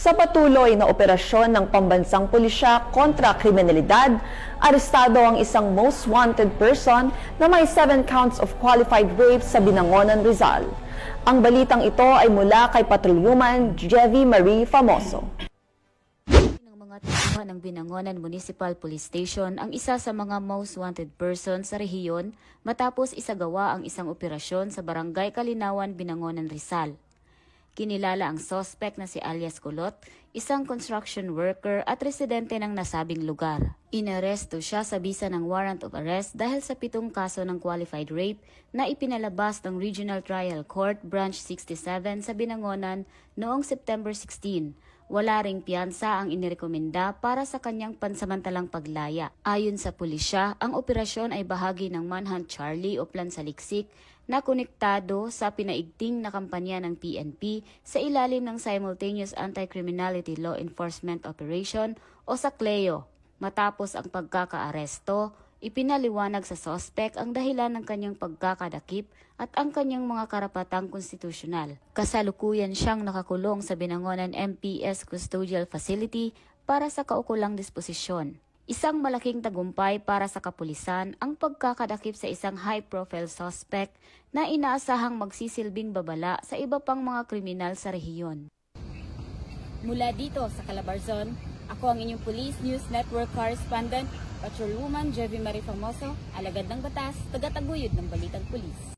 Sa patuloy na operasyon ng pambansang pulisya kontra kriminalidad, arestado ang isang most wanted person na may 7 counts of qualified rape sa Binangonan, Rizal. Ang balitang ito ay mula kay Patrolwoman Jevie Marie Famoso. Ng mga tauhan ng Binangonan Municipal Police Station ang isa sa mga most wanted person sa rehiyon matapos isagawa ang isang operasyon sa Barangay Kalinawan, Binangonan, Rizal. Kinilala ang suspect na si alias Kulot, isang construction worker at residente ng nasabing lugar. Inaresto siya sa bisa ng warrant of arrest dahil sa 7 kaso ng qualified rape na ipinalabas ng Regional Trial Court Branch 67 sa Binangonan noong September 16. Wala ring piyansa ang inirekomenda para sa kanyang pansamantalang paglaya. Ayon sa pulisya, ang operasyon ay bahagi ng Manhunt Charlie o Plan Saliksik na konektado sa pinaigting na kampanya ng PNP sa ilalim ng Simultaneous Anti-Criminality Law Enforcement Operation o sa CLEO. Matapos ang pagkakaaresto, ipinaliwanag sa suspect ang dahilan ng kanyang pagkakadakip at ang kanyang mga karapatang konstitusyonal. Kasalukuyan siyang nakakulong sa Binangonan MPS Custodial Facility para sa kaukulang disposisyon. Isang malaking tagumpay para sa kapulisan ang pagkakadakip sa isang high-profile suspect na inaasahang magsisilbing babala sa iba pang mga kriminal sa rehiyon. Mula dito sa Calabarzon, ako ang inyong Police News Network Correspondent, Patrolwoman Jevie Marie Famoso, alagad ng batas, tagataguyod ng balitang pulis.